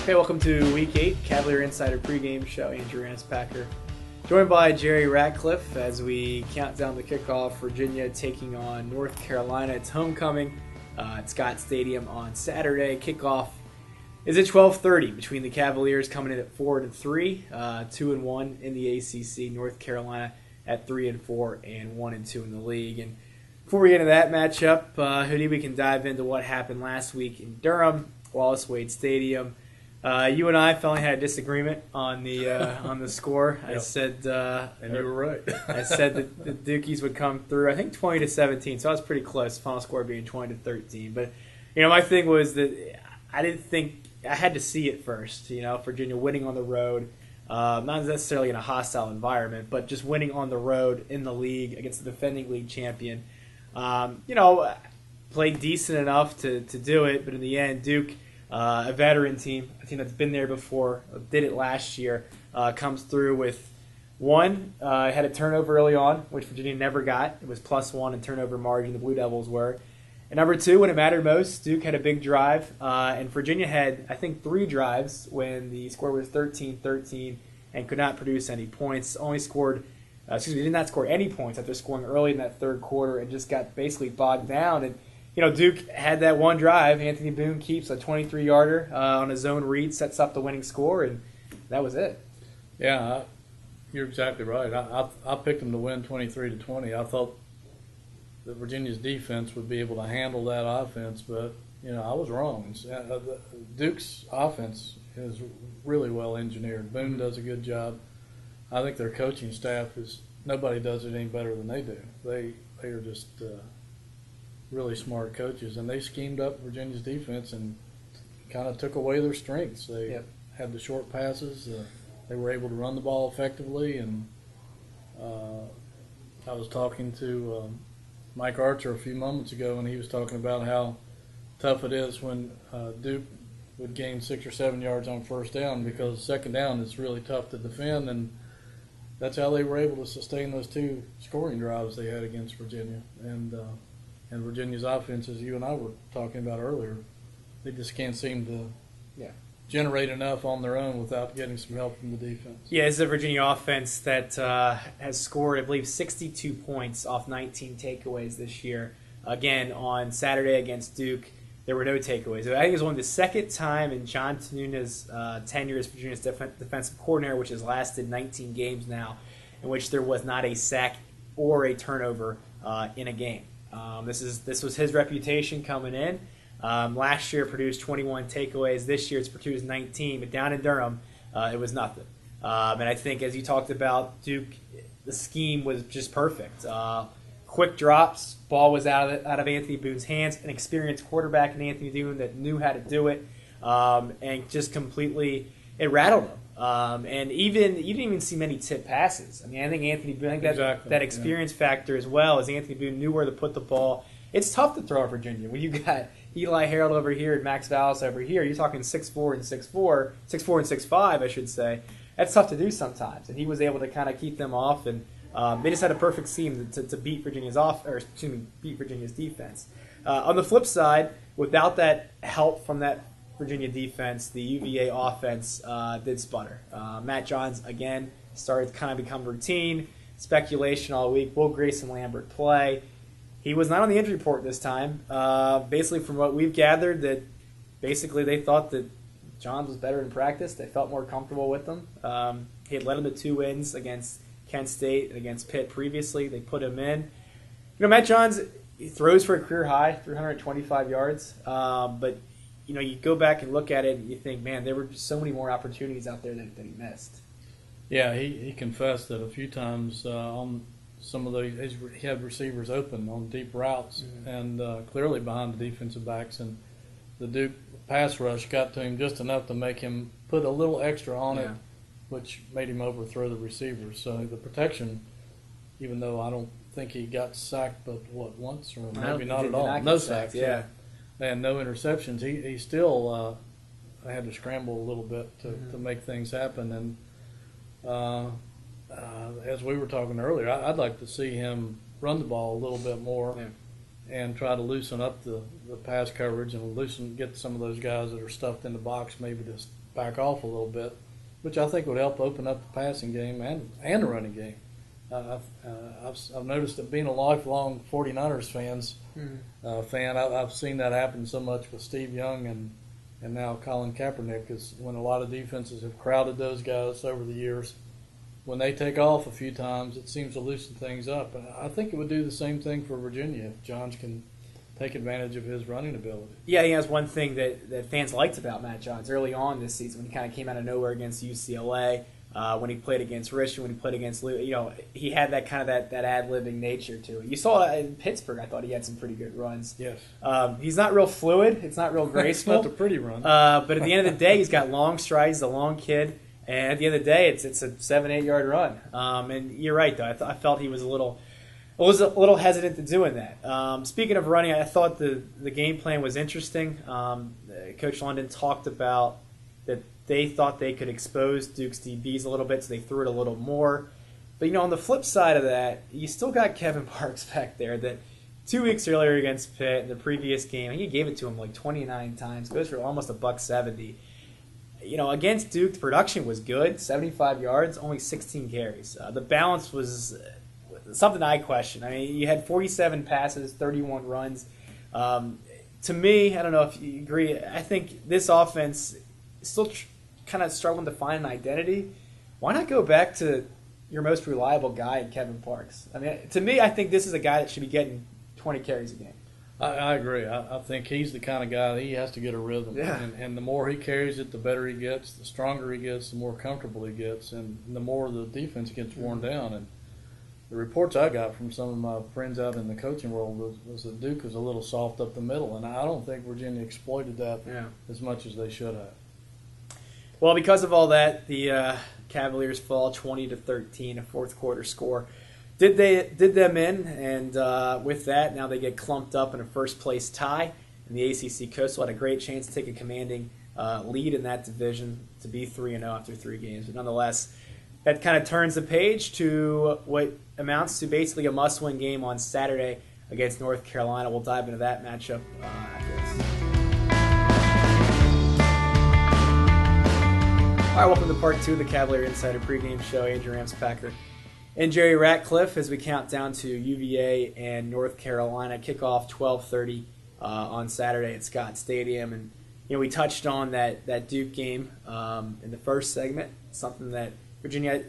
Hey, welcome to Week 8 Cavalier Insider pregame show. Andrew Packer, joined by Jerry Ratcliffe as we count down the kickoff. Virginia taking on North Carolina. It's homecoming at Scott Stadium on Saturday. Kickoff is at 12:30 between the Cavaliers coming in at 4-3, 2-1 in the ACC. North Carolina at 3-4 and 1-2 in the league. And before we get into that matchup, Hootie, we can dive into what happened last week in Durham, Wallace Wade Stadium. You and I finally had a disagreement on the score. Yep. I said, and you were right. I said that the Dukies would come through. I think 20-17, so I was pretty close. Final score being 20-13. But my thing was that I didn't think I had to see it first. Virginia winning on the road, not necessarily in a hostile environment, but just winning on the road in the league against the defending league champion. Played decent enough to do it, but in the end, Duke. A veteran team, a team that's been there before, did it last year, comes through with one. Had a turnover early on, which Virginia never got. It was +1 in turnover margin, the Blue Devils were. And number two, when it mattered most, Duke had a big drive, and Virginia had, I think, 3 drives when the score was 13-13 and could not produce any points. Did not score any points after scoring early in that third quarter and just got basically bogged down. And Duke had that one drive. Anthony Boone keeps a 23-yarder on a zone read, sets up the winning score, and that was it. Yeah, you're exactly right. I picked them to win 23-20. I thought that Virginia's defense would be able to handle that offense, but I was wrong. Duke's offense is really well engineered. Boone does a good job. I think their coaching staff nobody does it any better than they do. They are just really smart coaches, and they schemed up Virginia's defense and kind of took away their strengths. They had the short passes. They were able to run the ball effectively, and I was talking to Mike Archer a few moments ago, and he was talking about how tough it is when Duke would gain 6 or 7 yards on first down, because second down is really tough to defend, and that's how they were able to sustain those 2 scoring drives they had against Virginia. And Virginia's offense, as you and I were talking about earlier, they just can't seem to generate enough on their own without getting some help from the defense. Yeah, it's a Virginia offense that has scored, I believe, 62 points off 19 takeaways this year. Again, on Saturday against Duke, there were no takeaways. I think it was only the second time in John Tanuna's tenure as Virginia's defensive coordinator, which has lasted 19 games now, in which there was not a sack or a turnover in a game. This was his reputation coming in. Last year it produced 21 takeaways. This year it's produced 19, but down in Durham it was nothing. And I think, as you talked about, Duke, the scheme was just perfect. Quick drops, ball was out of Anthony Boone's hands, an experienced quarterback in Anthony Boone that knew how to do it, and just completely it rattled him. And you didn't even see many tip passes. I mean, I think Anthony Boone, that experience factor as well, as Anthony Boone knew where to put the ball. It's tough to throw at Virginia when you got Eli Harold over here and Max Vallis over here. You're talking 6'4" and 6'4", 6'4" and 6'5", I should say. That's tough to do sometimes, and he was able to kind of keep them off, and they just had a perfect scheme to beat Virginia's beat Virginia's defense. On the flip side, without that help from that Virginia defense, the UVA offense did sputter. Matt Johns, again, started to kind of become routine. Speculation all week. Will Grayson Lambert play? He was not on the injury report this time. Basically, from what we've gathered, that basically they thought that Johns was better in practice. They felt more comfortable with him. He had led them to 2 wins against Kent State and against Pitt previously. They put him in. Matt Johns, he throws for a career high, 325 yards. But you go back and look at it and you think, man, there were just so many more opportunities out there that he missed. Yeah, he confessed that a few times on some of those, he had receivers open on deep routes and clearly behind the defensive backs. And the Duke pass rush got to him just enough to make him put a little extra on it, which made him overthrow the receivers. So the protection, even though I don't think he got sacked but, once or maybe not at all. No sacks, and no interceptions. He still had to scramble a little bit to make things happen. And as we were talking earlier, I'd like to see him run the ball a little bit more and try to loosen up the pass coverage and get some of those guys that are stuffed in the box maybe to back off a little bit, which I think would help open up the passing game and the running game. I've noticed that being a lifelong 49ers fan, I've seen that happen so much with Steve Young and now Colin Kaepernick, is when a lot of defenses have crowded those guys over the years. When they take off a few times, it seems to loosen things up. And I think it would do the same thing for Virginia if Johns can take advantage of his running ability. Yeah, I think that's one thing that fans liked about Matt Johns early on this season when he kind of came out of nowhere against UCLA, when he played against Richmond, when he played against he had that kind of that ad-libbing nature to it. You saw it in Pittsburgh. I thought he had some pretty good runs. Yes. He's not real fluid. It's not real graceful. It's not a pretty run. But at the end of the day, he's got long strides. He's a long kid. And at the end of the day, it's a 7-8 yard run. And you're right, though. I felt he was a little hesitant to doing that. Speaking of running, I thought the game plan was interesting. Coach London talked about that they thought they could expose Duke's DBs a little bit, so they threw it a little more. But, on the flip side of that, you still got Kevin Parks back there that 2 weeks earlier against Pitt in the previous game, he gave it to him like 29 times, goes for almost $170. Against Duke, the production was good, 75 yards, only 16 carries. The balance was something I question. I mean, you had 47 passes, 31 runs. To me, I don't know if you agree, I think this offense is still kind of struggling to find an identity. Why not go back to your most reliable guy in Kevin Parks? I mean, to me, I think this is a guy that should be getting 20 carries a game. I agree. I think he's the kind of guy that he has to get a rhythm. Yeah. And the more he carries it, the better he gets, the stronger he gets, the more comfortable he gets, and the more the defense gets worn down. And the reports I got from some of my friends out in the coaching world was that Duke was a little soft up the middle, and I don't think Virginia exploited that as much as they should have. Well, because of all that, the Cavaliers fall 20-13, a fourth quarter score. Did them in, and with that, now they get clumped up in a first-place tie in the ACC Coastal. Had a great chance to take a commanding lead in that division to be 3-0 after 3 games. But nonetheless, that kind of turns the page to what amounts to basically a must-win game on Saturday against North Carolina. We'll dive into that matchup after this. All right, welcome to part 2 of the Cavalier Insider pregame show. Andrew Ramspacker and Jerry Ratcliffe as we count down to UVA and North Carolina. Kickoff 12:30 on Saturday at Scott Stadium. And we touched on that Duke game in the first segment, something that Virginia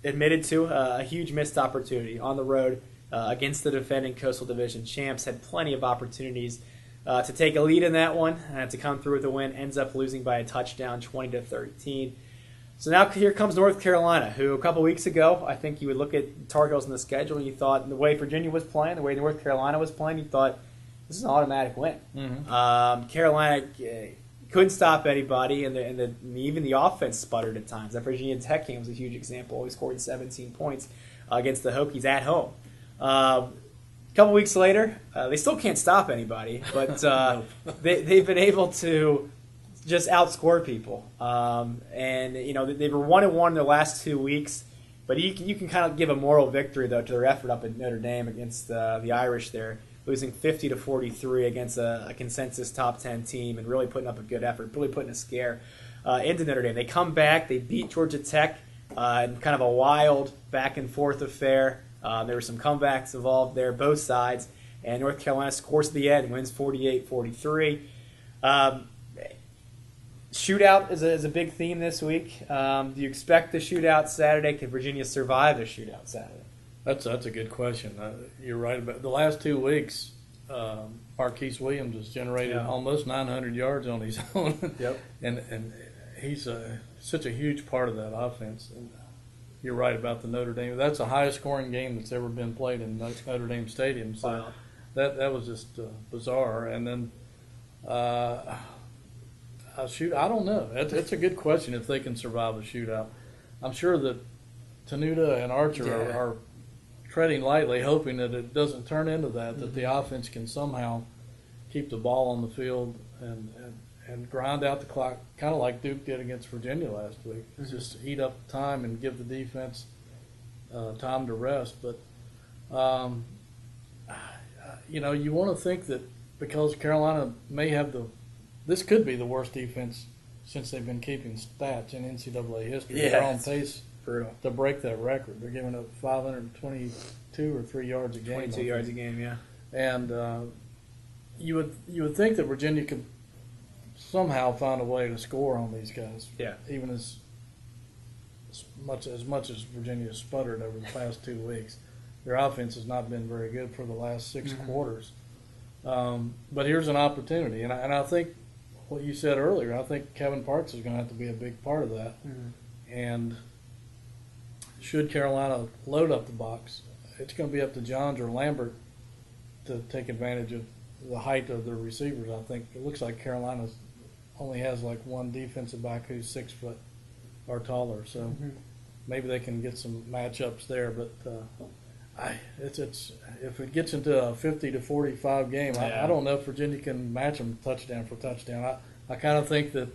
admitted to, a huge missed opportunity on the road against the defending Coastal Division champs. Had plenty of opportunities to take a lead in that one, to come through with a win. Ends up losing by a touchdown, 20-13. So now here comes North Carolina, who a couple weeks ago, I think you would look at Tar Heels in the schedule and you thought the way Virginia was playing, the way North Carolina was playing, you thought this is an automatic win. Mm-hmm. Carolina couldn't stop anybody, and even the offense sputtered at times. That Virginia Tech game was a huge example. He scored 17 points against the Hokies at home. A couple weeks later, they still can't stop anybody, but they've been able to just outscore people. And they were 1-1 in their last 2 weeks, but you can kind of give a moral victory though to their effort up at Notre Dame against the Irish there, losing 50-43 against a consensus top 10 team and really putting up a good effort, really putting a scare into Notre Dame. They come back, they beat Georgia Tech in kind of a wild back and forth affair. There were some comebacks involved there, both sides, and North Carolina scores at the end, wins 48-43. Shootout is a big theme this week. Do you expect the shootout Saturday? Can Virginia survive the shootout Saturday? That's a good question. You're right about the last 2 weeks. Marquise Williams has generated almost 900 yards on his own. Yep. and he's such a huge part of that offense. And you're right about the Notre Dame. That's the highest scoring game that's ever been played in Notre Dame Stadium. So wow. that was just bizarre. And then I don't know. It's a good question if they can survive a shootout. I'm sure that Tenuta and Archer are treading lightly, hoping that it doesn't turn into that, that the offense can somehow keep the ball on the field and grind out the clock, kind of like Duke did against Virginia last week. Just eat up time and give the defense time to rest. But, you want to think that because Carolina may have this could be the worst defense since they've been keeping stats in NCAA history. Yeah, They're on pace brutal. to break that record. They're giving up 522 or 3 yards a game. 22 yards a game, yeah. And you would think that Virginia could somehow find a way to score on these guys. Yeah. Even as much as Virginia has sputtered over the past 2 weeks, their offense has not been very good for the last 6 quarters. But here's an opportunity, and I think what you said earlier, I think Kevin Parks is going to have to be a big part of that. And should Carolina load up the box, it's going to be up to Johns or Lambert to take advantage of the height of their receivers. I think it looks like Carolina only has like one defensive back who's 6 foot or taller, so maybe they can get some matchups there. But it's if it gets into a 50-45 game, I don't know if Virginia can match them touchdown for touchdown. I kind of think that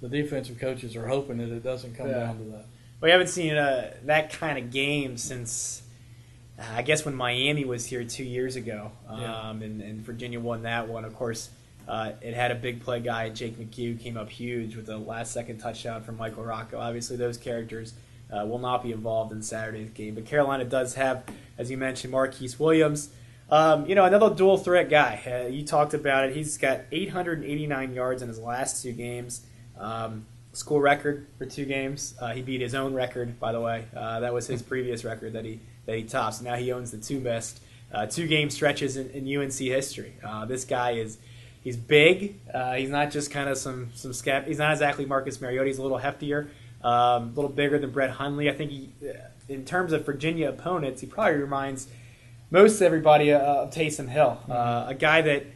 the defensive coaches are hoping that it doesn't come down to that. We haven't seen that kind of game since, I guess, when Miami was here 2 years ago, and Virginia won that one. Of course, it had a big play guy, Jake McHugh, came up huge with a last-second touchdown from Michael Rocco. Obviously, those characters will not be involved in Saturday's game. But Carolina does have, as you mentioned, Marquise Williams. Another dual-threat guy. You talked about it. He's got 889 yards in his last 2 games. School record for 2 games. He beat his own record, by the way. That was his previous record that he tops. Now he owns the 2 best 2-game stretches in UNC history. This guy he's big. He's not just kind of some scab. He's not exactly Marcus Mariota. He's a little heftier, a little bigger than Brett Hundley. I think in terms of Virginia opponents, he probably reminds most everybody of Taysom Hill, a guy that,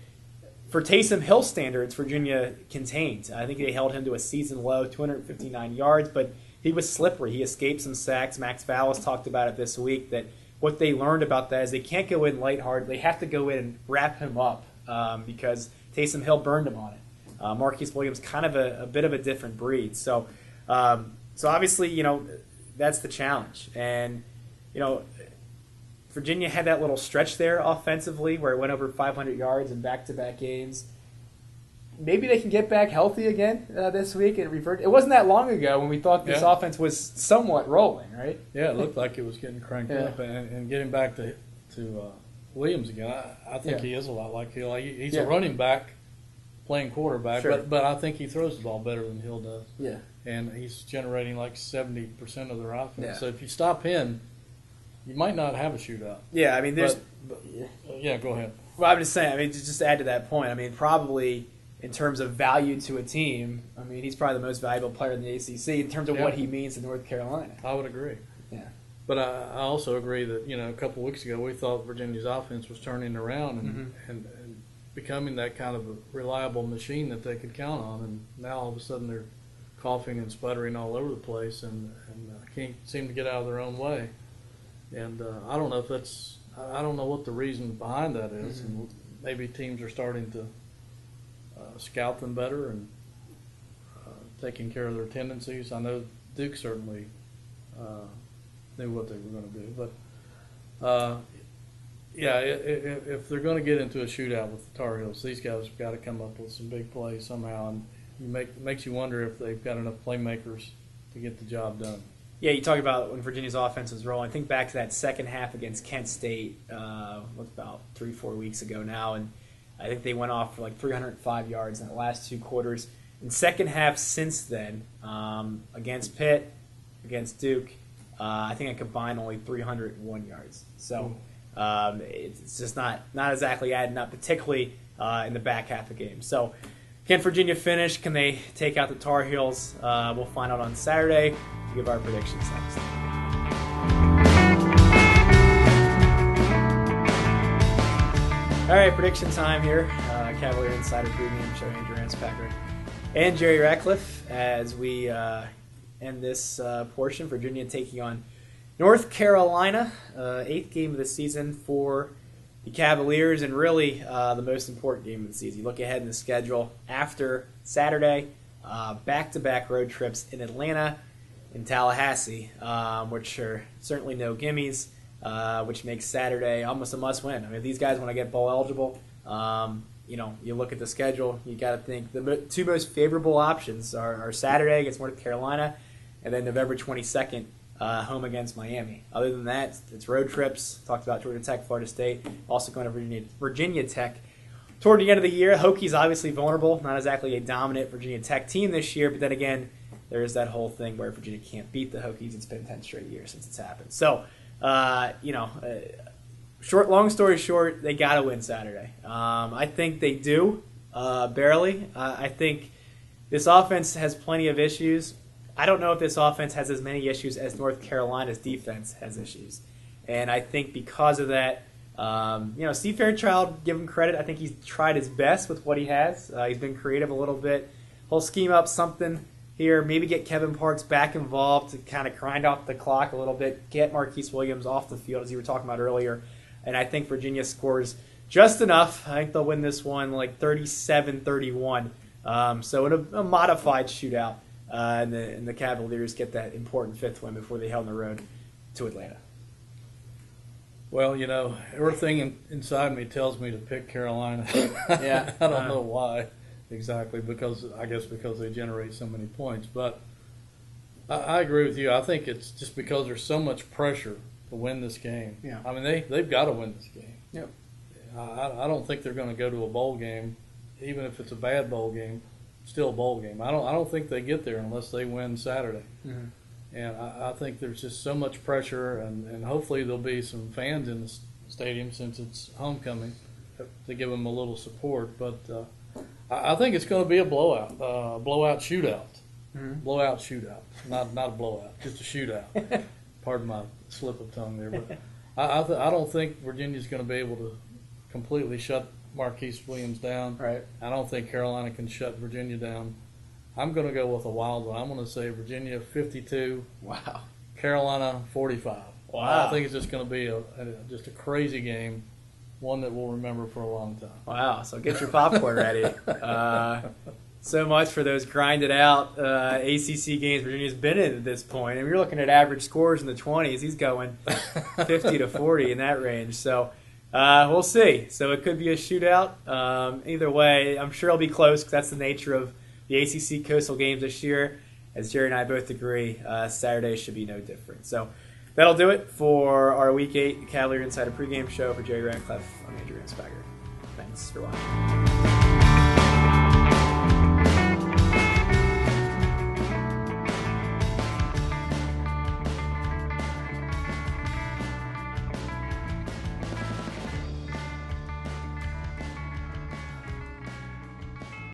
for Taysom Hill standards, Virginia contained. I think they held him to a season low, 259 yards, but he was slippery. He escaped some sacks. Max Vallis talked about it this week, that what they learned about that is they can't go in lighthearted. They have to go in and wrap him up because Taysom Hill burned him on it. Marquise Williams, kind of a bit of a different breed. So obviously, that's the challenge. And, Virginia had that little stretch there offensively where it went over 500 yards in back-to-back games. Maybe they can get back healthy again this week and revert. It wasn't that long ago when we thought this offense was somewhat rolling, right? Yeah, it looked like it was getting cranked up. And getting back to Williams again, I think he is a lot like Hill. He's a running back playing quarterback, but I think he throws the ball better than Hill does. Yeah. And he's generating like 70% of their offense. Yeah. So if you stop him, you might not have a shootout. Yeah, I mean, there's. Yeah, go ahead. Well, I'm just saying. I mean, just to add to that point. I mean, probably in terms of value to a team, I mean, he's probably the most valuable player in the ACC in terms of what he means to North Carolina. I would agree. Yeah. But I also agree that a couple of weeks ago we thought Virginia's offense was turning around and becoming that kind of a reliable machine that they could count on, and now all of a sudden they're coughing and sputtering all over the place and can't seem to get out of their own way. And I don't know if I don't know what the reason behind that is. And maybe teams are starting to scout them better and taking care of their tendencies. I know Duke certainly knew what they were going to do. But, if they're going to get into a shootout with the Tar Heels, these guys have got to come up with some big plays somehow. And it makes you wonder if they've got enough playmakers to get the job done. Yeah, you talk about when Virginia's offense was rolling. I think back to that second half against Kent State, about 3-4 weeks ago now, and I think they went off for like 305 yards in the last 2 quarters. In second half since then, against Pitt, against Duke, I think I combined only 301 yards. So it's just not exactly adding up, particularly in the back half of the game. So can Virginia finish? Can they take out the Tar Heels? We'll find out on Saturday. We'll give our predictions next. All right, prediction time here. Cavalier Insider Preview. I'm showing Andrew Packer and Jerry Ratcliffe as we end this portion. Virginia taking on North Carolina, 8th game of the season for the Cavaliers, and really the most important game of the season. You look ahead in the schedule after Saturday, back-to-back road trips in Atlanta and Tallahassee, which are certainly no gimmies, which makes Saturday almost a must-win. I mean, if these guys want to get bowl eligible, you look at the schedule, you got to think the two most favorable options are Saturday against North Carolina, and then November 22nd, home against Miami. Other than that, it's road trips. Talked about Georgia Tech, Florida State, also going to Virginia Tech. Toward the end of the year, Hokies obviously vulnerable, not exactly a dominant Virginia Tech team this year, but then again, there's that whole thing where Virginia can't beat the Hokies. It's been 10 straight years since it's happened. So, long story short, they got to win Saturday. I think they do, barely. I think this offense has plenty of issues. I don't know if this offense has as many issues as North Carolina's defense has issues. And I think because of that, Steve Fairchild, give him credit. I think he's tried his best with what he has. He's been creative a little bit. He'll scheme up something here, maybe get Kevin Parks back involved to kind of grind off the clock a little bit, get Marquise Williams off the field, as you were talking about earlier. And I think Virginia scores just enough. I think they'll win this one like 37-31. So in a modified shootout, and the Cavaliers get that important fifth win before they head on the road to Atlanta. Well, everything inside me tells me to pick Carolina. Yeah, I don't know why exactly, because they generate so many points. But I agree with you. I think it's just because there's so much pressure to win this game. Yeah. I mean, they've got to win this game. Yep. I don't think they're going to go to a bowl game, even if it's a bad bowl game, still a bowl game. I don't think they get there unless they win Saturday. Mm-hmm. And I think there's just so much pressure, and hopefully there'll be some fans in the stadium since it's homecoming to give them a little support. But I think it's going to be a blowout shootout. Mm-hmm. Blowout shootout. Not a blowout, just a shootout. Pardon my slip of tongue there. But I don't think Virginia's going to be able to completely shut Marquise Williams down. Right. I don't think Carolina can shut Virginia down. I'm going to go with a wild one. I'm going to say Virginia 52. Wow. Carolina 45. Wow. I think it's just going to be just a crazy game, one that we'll remember for a long time. Wow. So get your popcorn ready. So much for those grinded out ACC games Virginia's been in at this point. And you're looking at average scores in the 20s. He's going 50 to 40 in that range. So we'll see. So it could be a shootout. Either way, I'm sure it'll be close because that's the nature of the ACC Coastal Games this year. As Jerry and I both agree, Saturday should be no different. So that'll do it for our Week 8 Cavalier Insider pregame show. For Jerry Radcliffe, I'm Andrew Anspager. Thanks for watching.